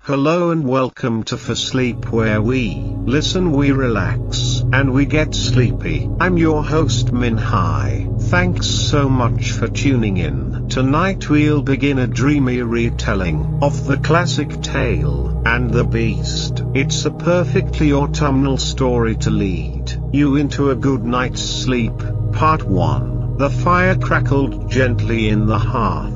Hello and welcome to For Sleep, where we listen, we relax, and we get sleepy. I'm your host Min Hai. Thanks so much for tuning in. Tonight we'll begin a dreamy retelling of the classic tale, and the Beast. It's a perfectly autumnal story to lead you into a good night's sleep. Part 1. The fire crackled gently in the hearth,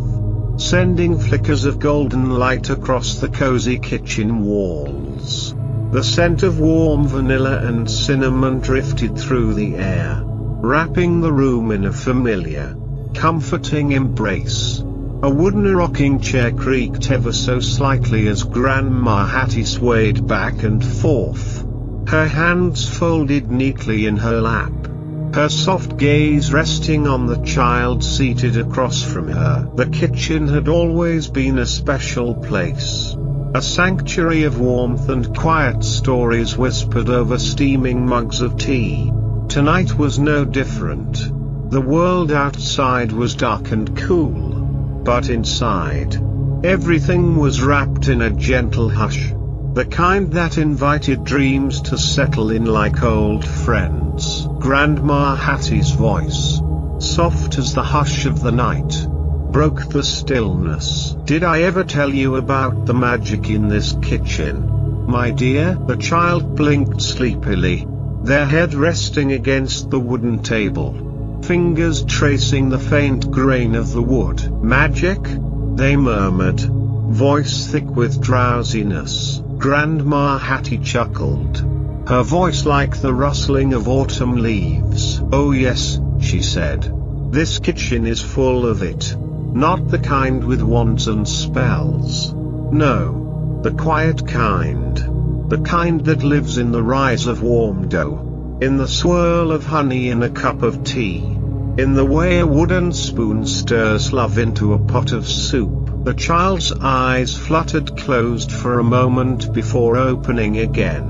sending flickers of golden light across the cozy kitchen walls. The scent of warm vanilla and cinnamon drifted through the air, wrapping the room in a familiar, comforting embrace. A wooden rocking chair creaked ever so slightly as Grandma Hattie swayed back and forth, her hands folded neatly in her lap, her soft gaze resting on the child seated across from her. The kitchen had always been a special place, a sanctuary of warmth and quiet stories whispered over steaming mugs of tea. Tonight was no different. The world outside was dark and cool, but inside, everything was wrapped in a gentle hush, the kind that invited dreams to settle in like old friends. Grandma Hattie's voice, soft as the hush of the night, broke the stillness. "Did I ever tell you about the magic in this kitchen, my dear?" The child blinked sleepily, their head resting against the wooden table, fingers tracing the faint grain of the wood. "Magic?" they murmured, voice thick with drowsiness. Grandma Hattie chuckled, her voice like the rustling of autumn leaves. "Oh yes," she said, "this kitchen is full of it. Not the kind with wands and spells. No, the quiet kind. The kind that lives in the rise of warm dough, in the swirl of honey in a cup of tea, in the way a wooden spoon stirs love into a pot of soup." The child's eyes fluttered closed for a moment before opening again.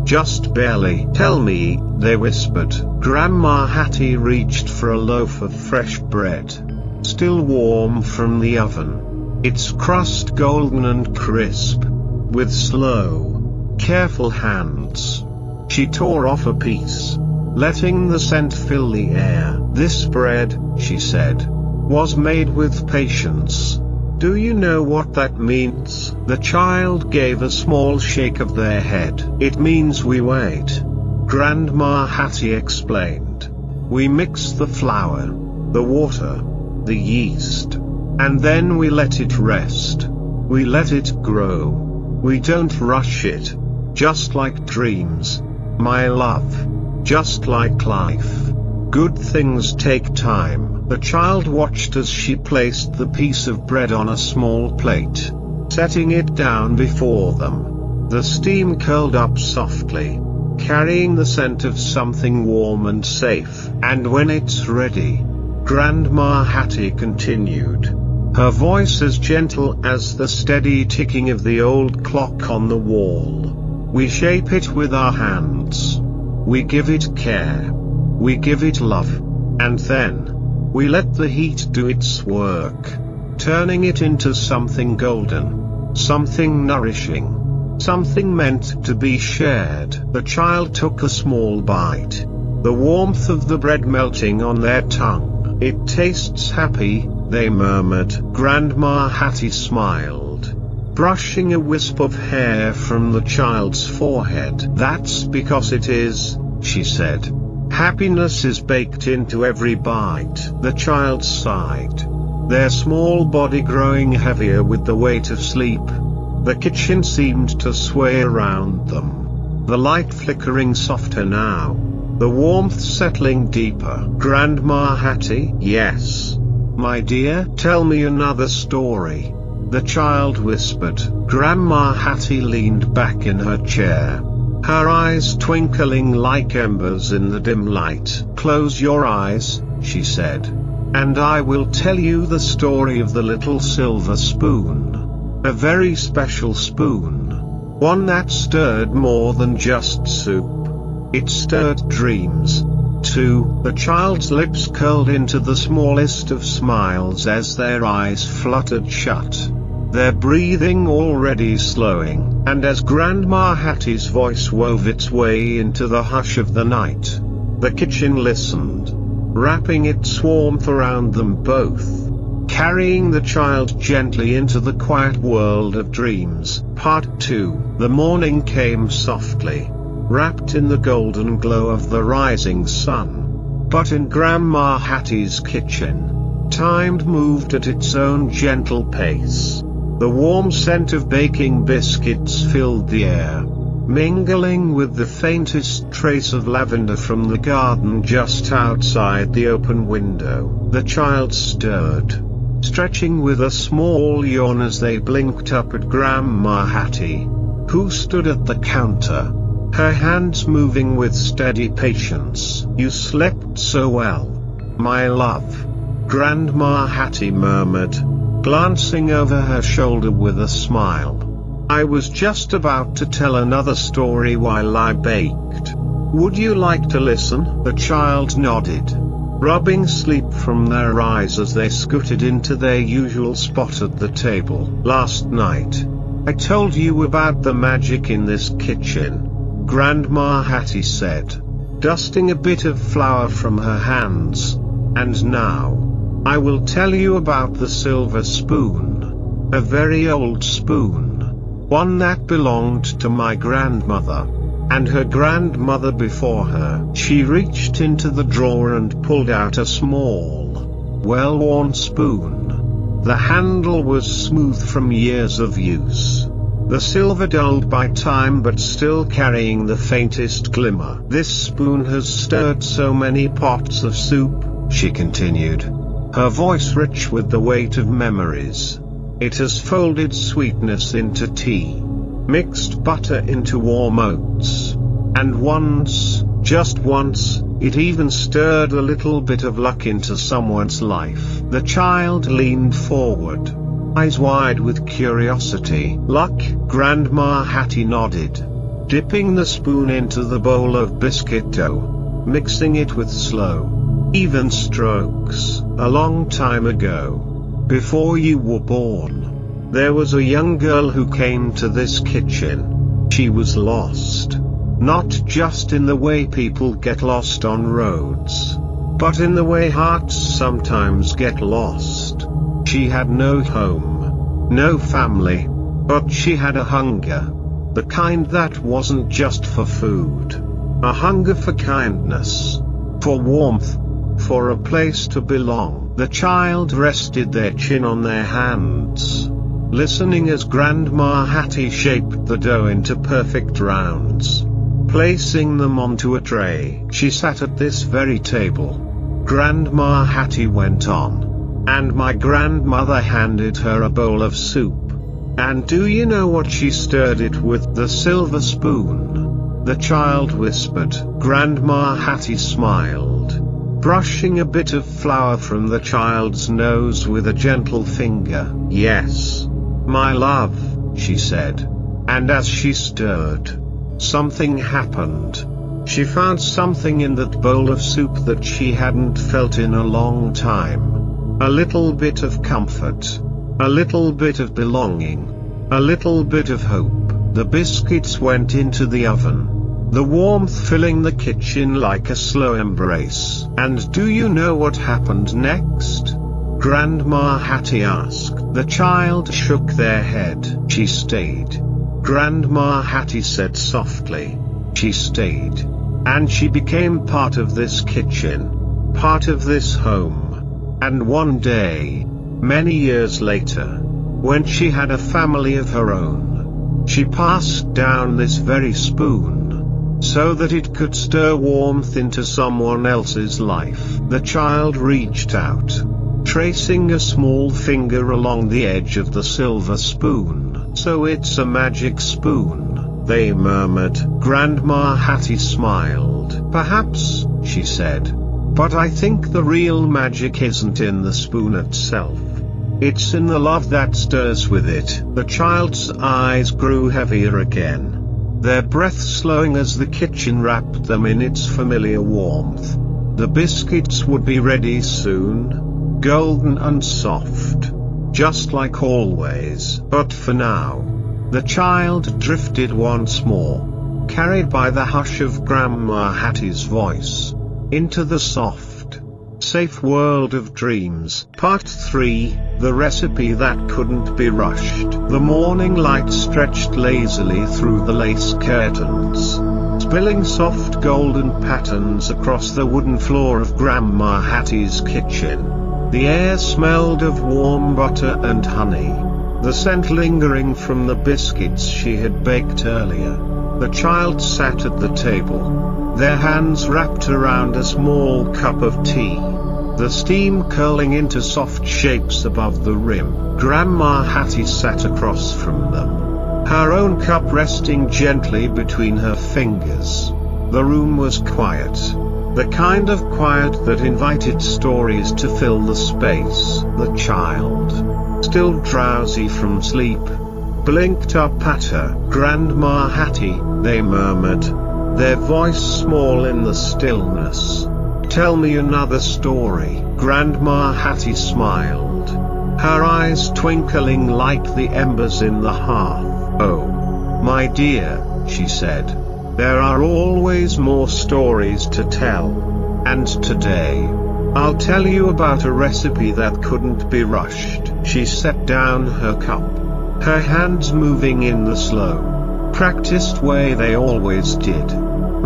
"Just barely." "Tell me," they whispered. Grandma Hattie reached for a loaf of fresh bread, still warm from the oven, its crust golden and crisp. With slow, careful hands, she tore off a piece, letting the scent fill the air. "This bread," she said, "was made with patience. Do you know what that means?" The child gave a small shake of their head. "It means we wait," Grandma Hattie explained. "We mix the flour, the water, the yeast, and then we let it rest. We let it grow. We don't rush it. Just like dreams, my love. Just like life. Good things take time." The child watched as she placed the piece of bread on a small plate, setting it down before them. The steam curled up softly, carrying the scent of something warm and safe. "And when it's ready," Grandma Hattie continued, her voice as gentle as the steady ticking of the old clock on the wall, "we shape it with our hands. We give it care. We give it love. And then, we let the heat do its work, turning it into something golden, something nourishing, something meant to be shared." The child took a small bite, the warmth of the bread melting on their tongue. "It tastes happy," they murmured. Grandma Hattie smiled, brushing a wisp of hair from the child's forehead. "That's because it is," she said. "Happiness is baked into every bite." The child sighed, their small body growing heavier with the weight of sleep. The kitchen seemed to sway around them, the light flickering softer now, the warmth settling deeper. "Grandma Hattie?" "Yes, my dear?" "Tell me another story," the child whispered. Grandma Hattie leaned back in her chair, her eyes twinkling like embers in the dim light. "Close your eyes," she said, "and I will tell you the story of the little silver spoon. A very special spoon. One that stirred more than just soup. It stirred dreams, too." The child's lips curled into the smallest of smiles as their eyes fluttered shut, their breathing already slowing, and as Grandma Hattie's voice wove its way into the hush of the night, the kitchen listened, wrapping its warmth around them both, carrying the child gently into the quiet world of dreams. Part 2. The morning came softly, wrapped in the golden glow of the rising sun. But in Grandma Hattie's kitchen, time moved at its own gentle pace. The warm scent of baking biscuits filled the air, mingling with the faintest trace of lavender from the garden just outside the open window. The child stirred, stretching with a small yawn as they blinked up at Grandma Hattie, who stood at the counter, her hands moving with steady patience. "You slept so well, my love," Grandma Hattie murmured, glancing over her shoulder with a smile. "I was just about to tell another story while I baked. Would you like to listen?" The child nodded, rubbing sleep from their eyes as they scooted into their usual spot at the table. "Last night, I told you about the magic in this kitchen," Grandma Hattie said, dusting a bit of flour from her hands. "And now, I will tell you about the silver spoon. A very old spoon. One that belonged to my grandmother, and her grandmother before her." She reached into the drawer and pulled out a small, well-worn spoon. The handle was smooth from years of use, the silver dulled by time but still carrying the faintest glimmer. "This spoon has stirred so many pots of soup," she continued, her voice rich with the weight of memories. "It has folded sweetness into tea, mixed butter into warm oats, and once, just once, it even stirred a little bit of luck into someone's life." The child leaned forward, eyes wide with curiosity. "Luck?" Grandma Hattie nodded, dipping the spoon into the bowl of biscuit dough, mixing it with slow, even strokes. "A long time ago, before you were born, there was a young girl who came to this kitchen. She was lost. Not just in the way people get lost on roads, but in the way hearts sometimes get lost. She had no home, no family, but she had a hunger. The kind that wasn't just for food. A hunger for kindness, for warmth, for a place to belong." The child rested their chin on their hands, listening as Grandma Hattie shaped the dough into perfect rounds, placing them onto a tray. "She sat at this very table," Grandma Hattie went on, "and my grandmother handed her a bowl of soup. And do you know what she stirred it with?" "The silver spoon," the child whispered. Grandma Hattie smiled, brushing a bit of flour from the child's nose with a gentle finger. "Yes, my love," she said. And as she stirred, something happened. She found something in that bowl of soup that she hadn't felt in a long time. A little bit of comfort. A little bit of belonging. A little bit of hope. The biscuits went into the oven, the warmth filling the kitchen like a slow embrace. "And do you know what happened next?" Grandma Hattie asked. The child shook their head. "She stayed," Grandma Hattie said softly. "She stayed. And she became part of this kitchen, part of this home. And one day, many years later, when she had a family of her own, she passed down this very spoon, so that it could stir warmth into someone else's life." The child reached out, tracing a small finger along the edge of the silver spoon. "So it's a magic spoon," they murmured. Grandma Hattie smiled. "Perhaps," she said, "but I think the real magic isn't in the spoon itself. It's in the love that stirs with it." The child's eyes grew heavier again, their breath slowing as the kitchen wrapped them in its familiar warmth. The biscuits would be ready soon, golden and soft, just like always. But for now, the child drifted once more, carried by the hush of Grandma Hattie's voice, into the soft, safe world of dreams. Part 3, The Recipe That Couldn't Be Rushed. The morning light stretched lazily through the lace curtains, spilling soft golden patterns across the wooden floor of Grandma Hattie's kitchen. The air smelled of warm butter and honey, the scent lingering from the biscuits she had baked earlier. The child sat at the table, their hands wrapped around a small cup of tea, the steam curling into soft shapes above the rim. Grandma Hattie sat across from them, her own cup resting gently between her fingers. The room was quiet, the kind of quiet that invited stories to fill the space. The child, still drowsy from sleep, blinked up at her. "Grandma Hattie," they murmured, their voice small in the stillness. "Tell me another story." Grandma Hattie smiled, her eyes twinkling like the embers in the hearth. "Oh, my dear," she said, "there are always more stories to tell. And today, I'll tell you about a recipe that couldn't be rushed." She set down her cup, her hands moving in the slow, practiced way they always did,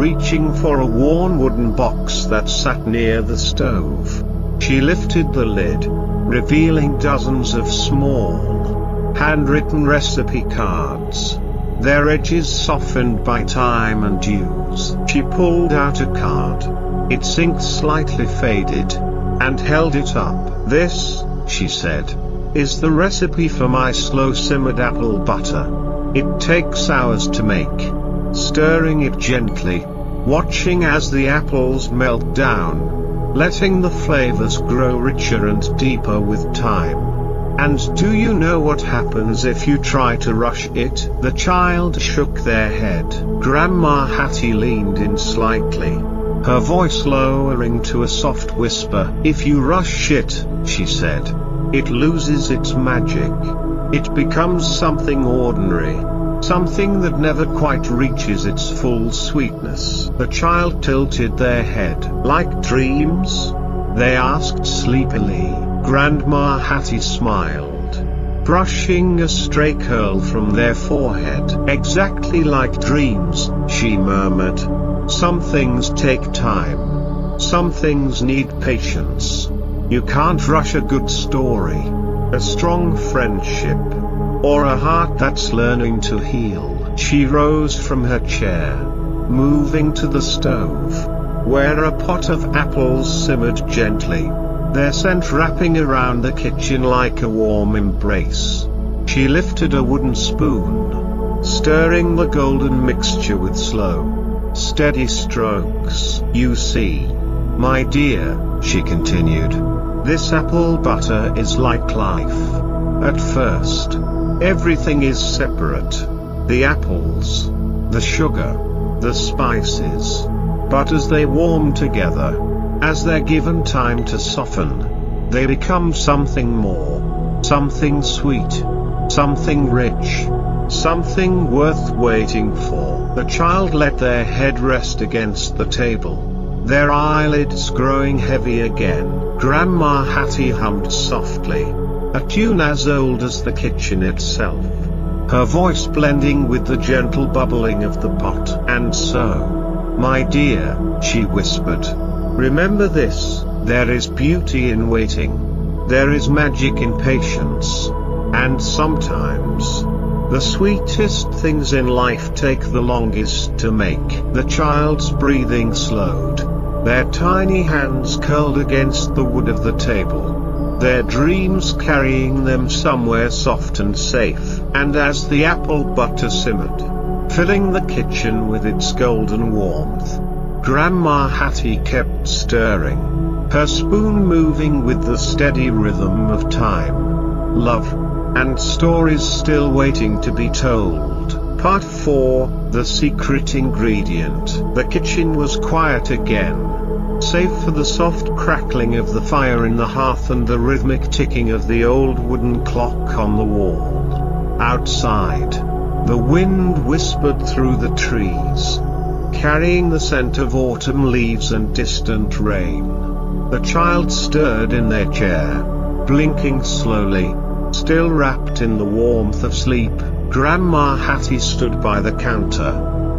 reaching for a worn wooden box that sat near the stove. She lifted the lid, revealing dozens of small, handwritten recipe cards, their edges softened by time and use. She pulled out a card, its ink slightly faded, and held it up. "This," she said, "is the recipe for my slow-simmered apple butter. It takes hours to make, stirring it gently, watching as the apples melt down, letting the flavors grow richer and deeper with time. And do you know what happens if you try to rush it?" The child shook their head. Grandma Hattie leaned in slightly, her voice lowering to a soft whisper. "If you rush it," she said, "it loses its magic. It becomes something ordinary, something that never quite reaches its full sweetness." The child tilted their head. "Like dreams?" they asked sleepily. Grandma Hattie smiled, brushing a stray curl from their forehead. "Exactly like dreams," she murmured. "Some things take time. Some things need patience. You can't rush a good story, a strong friendship, or a heart that's learning to heal." She rose from her chair, moving to the stove, where a pot of apples simmered gently, their scent wrapping around the kitchen like a warm embrace. She lifted a wooden spoon, stirring the golden mixture with slow, steady strokes. "You see, my dear," she continued, "this apple butter is like life. At first, everything is separate. The apples, the sugar, the spices. But as they warm together, as they're given time to soften, they become something more, something sweet, something rich, something worth waiting for." The child let their head rest against the table, their eyelids growing heavy again. Grandma Hattie hummed softly, a tune as old as the kitchen itself, her voice blending with the gentle bubbling of the pot. "And so, my dear," she whispered, "remember this: there is beauty in waiting, there is magic in patience, and sometimes, the sweetest things in life take the longest to make." The child's breathing slowed, their tiny hands curled against the wood of the table, their dreams carrying them somewhere soft and safe. And as the apple butter simmered, filling the kitchen with its golden warmth, Grandma Hattie kept stirring, her spoon moving with the steady rhythm of time, love, and stories still waiting to be told. Part 4, The Secret Ingredient. The kitchen was quiet again, save for the soft crackling of the fire in the hearth and the rhythmic ticking of the old wooden clock on the wall. Outside, the wind whispered through the trees, carrying the scent of autumn leaves and distant rain. The child stirred in their chair, blinking slowly, still wrapped in the warmth of sleep. Grandma Hattie stood by the counter,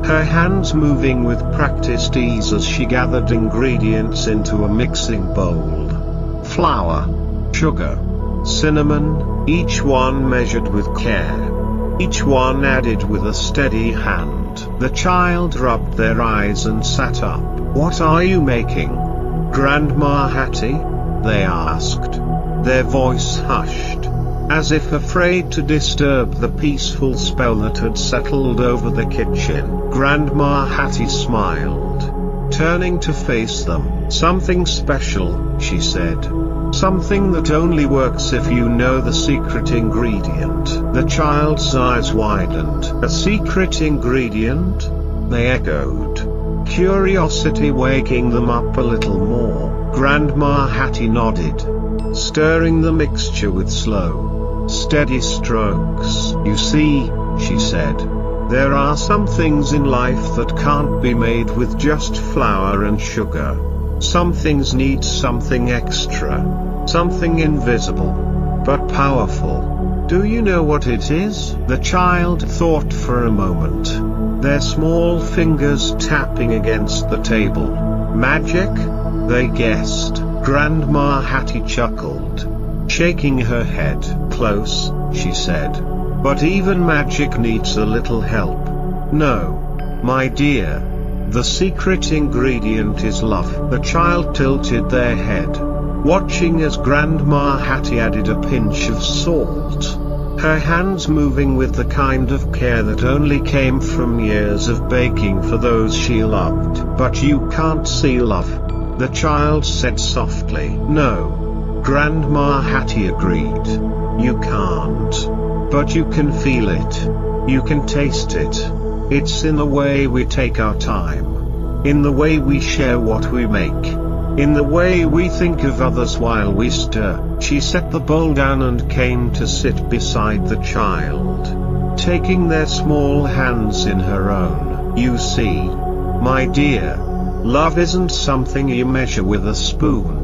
her hands moving with practiced ease as she gathered ingredients into a mixing bowl. Flour, sugar, cinnamon, each one measured with care, each one added with a steady hand. The child rubbed their eyes and sat up. "What are you making, Grandma Hattie?" they asked, their voice hushed, as if afraid to disturb the peaceful spell that had settled over the kitchen. Grandma Hattie smiled, turning to face them. "Something special," she said. "Something that only works if you know the secret ingredient." The child's eyes widened. "A secret ingredient?" they echoed, curiosity waking them up a little more. Grandma Hattie nodded, stirring the mixture with slow, steady strokes. "You see," she said, "there are some things in life that can't be made with just flour and sugar. Some things need something extra, something invisible, but powerful. Do you know what it is?" The child thought for a moment, their small fingers tapping against the table. "Magic?" they guessed. Grandma Hattie chuckled, shaking her head. "Close," she said, "but even magic needs a little help." "No, my dear. The secret ingredient is love." The child tilted their head, watching as Grandma Hattie added a pinch of salt, her hands moving with the kind of care that only came from years of baking for those she loved. "But you can't see love," the child said softly. "No," Grandma Hattie agreed. "You can't. But you can feel it. You can taste it. It's in the way we take our time. In the way we share what we make. In the way we think of others while we stir." She set the bowl down and came to sit beside the child, taking their small hands in her own. "You see, my dear, love isn't something you measure with a spoon.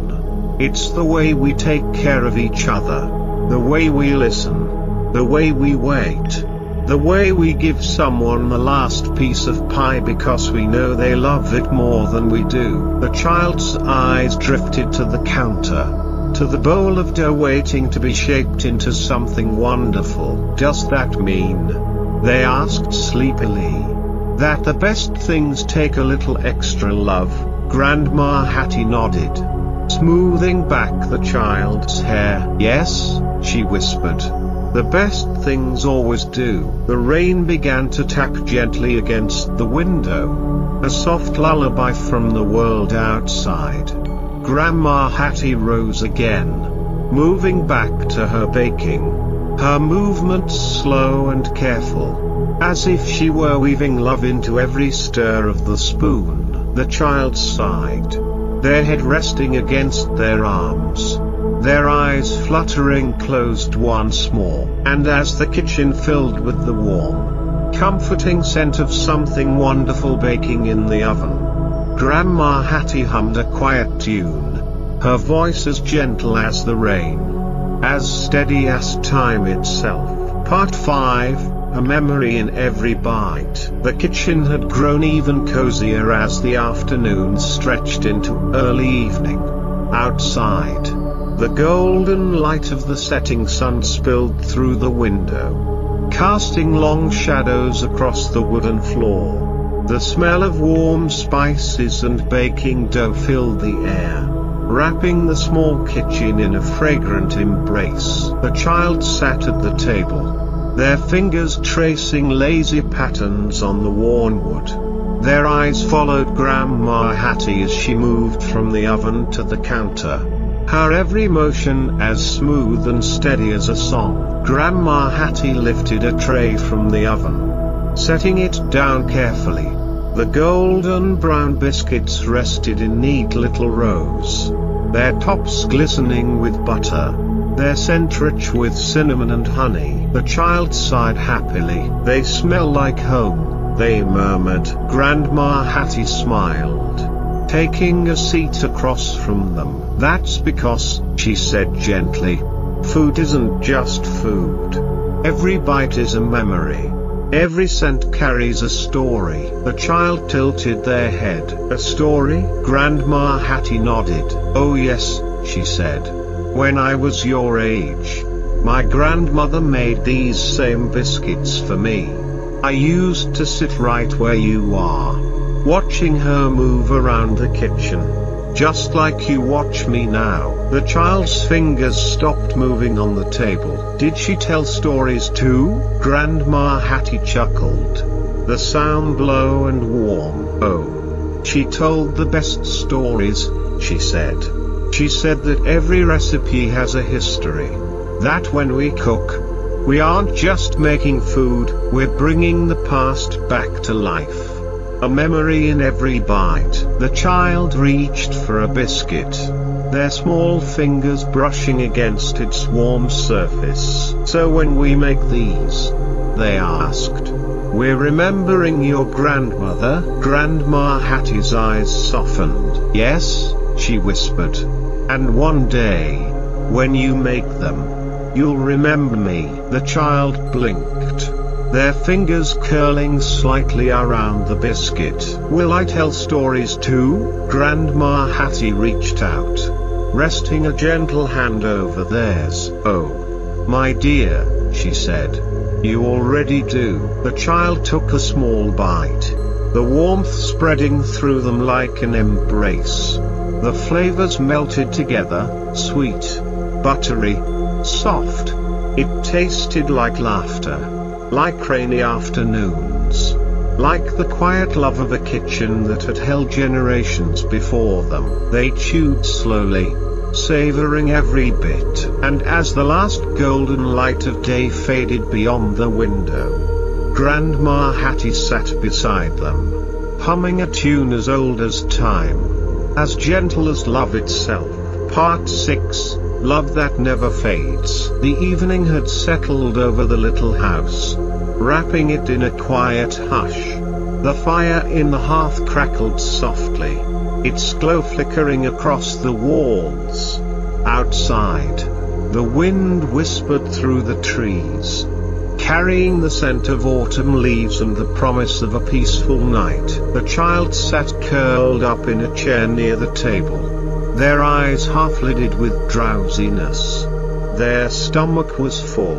It's the way we take care of each other, the way we listen, the way we wait, the way we give someone the last piece of pie because we know they love it more than we do." The child's eyes drifted to the counter, to the bowl of dough waiting to be shaped into something wonderful. "Does that mean," they asked sleepily, "that the best things take a little extra love?" Grandma Hattie nodded, smoothing back the child's hair. "Yes," she whispered, "the best things always do." The rain began to tap gently against the window, a soft lullaby from the world outside. Grandma Hattie rose again, moving back to her baking, her movements slow and careful, as if she were weaving love into every stir of the spoon. The child sighed, their head resting against their arms, their eyes fluttering closed once more. And as the kitchen filled with the warm, comforting scent of something wonderful baking in the oven, Grandma Hattie hummed a quiet tune, her voice as gentle as the rain, as steady as time itself. Part 5, A Memory in Every Bite. The kitchen had grown even cozier as the afternoon stretched into early evening. Outside, the golden light of the setting sun spilled through the window, casting long shadows across the wooden floor. The smell of warm spices and baking dough filled the air, wrapping the small kitchen in a fragrant embrace. The child sat at the table, their fingers tracing lazy patterns on the worn wood. Their eyes followed Grandma Hattie as she moved from the oven to the counter, her every motion as smooth and steady as a song. Grandma Hattie lifted a tray from the oven, setting it down carefully. The golden brown biscuits rested in neat little rows, their tops glistening with butter, their center rich with cinnamon and honey. The child sighed happily. "They smell like home," they murmured. Grandma Hattie smiled, taking a seat across from them. "That's because," she said gently, "food isn't just food. Every bite is a memory. Every scent carries a story." The child tilted their head. "A story?" Grandma Hattie nodded. "Oh yes," she said. "When I was your age, my grandmother made these same biscuits for me. I used to sit right where you are, watching her move around the kitchen, just like you watch me now." The child's fingers stopped moving on the table. "Did she tell stories too?" Grandma Hattie chuckled. The sound low and warm. "Oh, she told the best stories," she said. "She said that every recipe has a history. That when we cook, we aren't just making food, we're bringing the past back to life. A memory in every bite." The child reached for a biscuit, their small fingers brushing against its warm surface. "So when we make these," they asked, "we're remembering your grandmother?" Grandma Hattie's eyes softened. "Yes," she whispered. "And one day, when you make them, you'll remember me." The child blinked, their fingers curling slightly around the biscuit. "Will I tell stories too?" Grandma Hattie reached out, resting a gentle hand over theirs. "Oh, my dear," she said, "you already do." The child took a small bite, the warmth spreading through them like an embrace. The flavors melted together, sweet, buttery, soft. It tasted like laughter, like rainy afternoons, like the quiet love of a kitchen that had held generations before them. They chewed slowly, savoring every bit. And as the last golden light of day faded beyond the window, Grandma Hattie sat beside them, humming a tune as old as time, as gentle as love itself. Part 6, Love That Never Fades. The evening had settled over the little house, wrapping it in a quiet hush. The fire in the hearth crackled softly, its glow flickering across the walls. Outside, the wind whispered through the trees, carrying the scent of autumn leaves and the promise of a peaceful night. The child sat curled up in a chair near the table, their eyes half-lidded with drowsiness. Their stomach was full,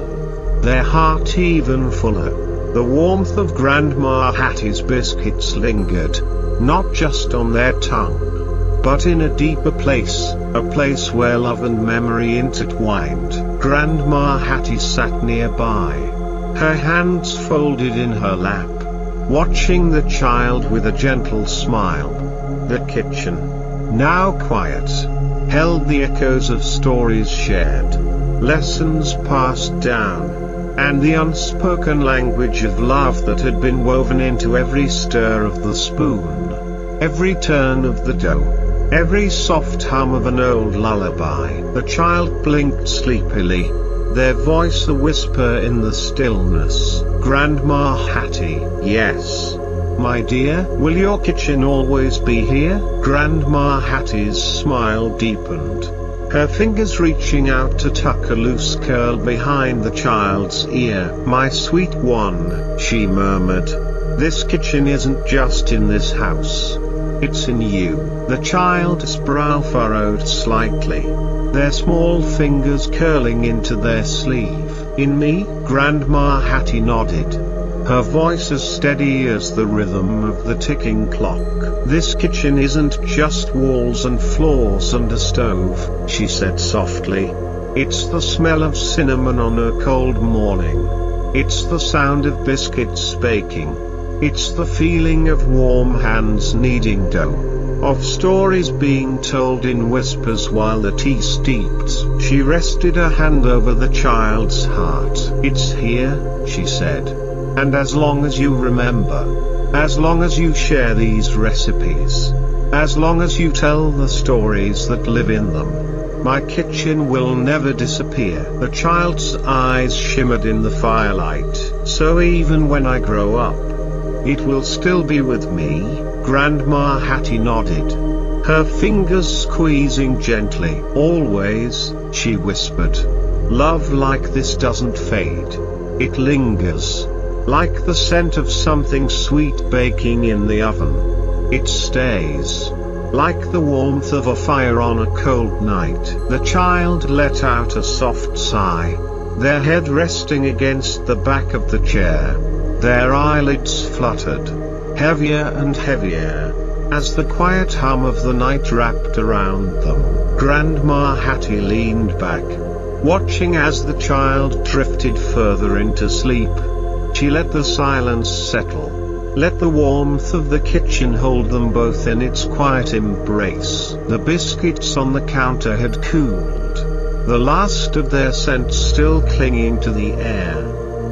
their heart even fuller. The warmth of Grandma Hattie's biscuits lingered, not just on their tongue, but in a deeper place, a place where love and memory intertwined. Grandma Hattie sat nearby, her hands folded in her lap, watching the child with a gentle smile. The kitchen, now quiet, held the echoes of stories shared, lessons passed down, and the unspoken language of love that had been woven into every stir of the spoon, every turn of the dough, every soft hum of an old lullaby. The child blinked sleepily, their voice a whisper in the stillness. Grandma Hattie. "Yes, my dear, will your kitchen always be here?" Grandma Hattie's smile deepened, her fingers reaching out to tuck a loose curl behind the child's ear. "My sweet one," she murmured, "this kitchen isn't just in this house. It's in you." The child's brow furrowed slightly, their small fingers curling into their sleeve. "In me?" Grandma Hattie nodded, her voice as steady as the rhythm of the ticking clock. "This kitchen isn't just walls and floors and a stove," she said softly. "It's the smell of cinnamon on a cold morning. It's the sound of biscuits baking. It's the feeling of warm hands kneading dough, of stories being told in whispers while the tea steeped." She rested a hand over the child's heart. "It's here," she said, And as long as you remember, as long as you share these recipes, as long as you tell the stories that live in them, my kitchen will never disappear. The child's eyes shimmered in the firelight. So even when I grow up, it will still be with me. Grandma Hattie nodded, her fingers squeezing gently. Always, she whispered. Love like this doesn't fade. It lingers, like the scent of something sweet baking in the oven. It stays, like the warmth of a fire on a cold night. The child let out a soft sigh, their head resting against the back of the chair. Their eyelids fluttered, heavier and heavier, as the quiet hum of the night wrapped around them. Grandma Hattie leaned back, watching as the child drifted further into sleep. She let the silence settle, let the warmth of the kitchen hold them both in its quiet embrace. The biscuits on the counter had cooled, the last of their scent still clinging to the air.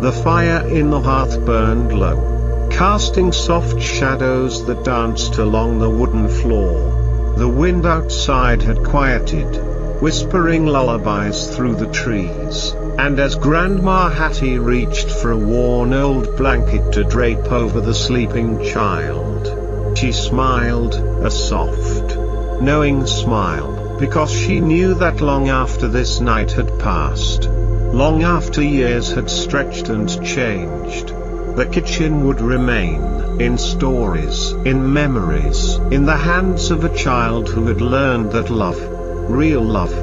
The fire in the hearth burned low, casting soft shadows that danced along the wooden floor. The wind outside had quieted, whispering lullabies through the trees, and as Grandma Hattie reached for a worn old blanket to drape over the sleeping child, she smiled, a soft, knowing smile, because she knew that long after this night had passed, long after years had stretched and changed, the kitchen would remain, in stories, in memories, in the hands of a child who had learned that love, real love,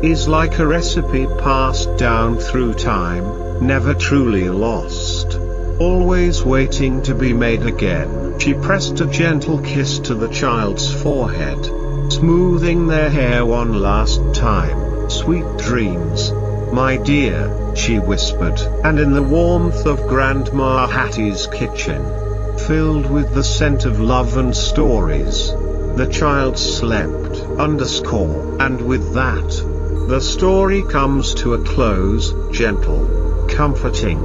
is like a recipe passed down through time, never truly lost, always waiting to be made again. She pressed a gentle kiss to the child's forehead, smoothing their hair one last time. Sweet dreams, my dear, she whispered. And in the warmth of Grandma Hattie's kitchen, filled with the scent of love and stories, the child slept. And with that, the story comes to a close, gentle, comforting,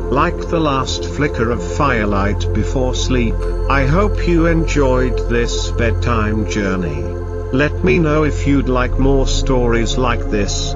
like the last flicker of firelight before sleep. I hope you enjoyed this bedtime journey. Let me know if you'd like more stories like this.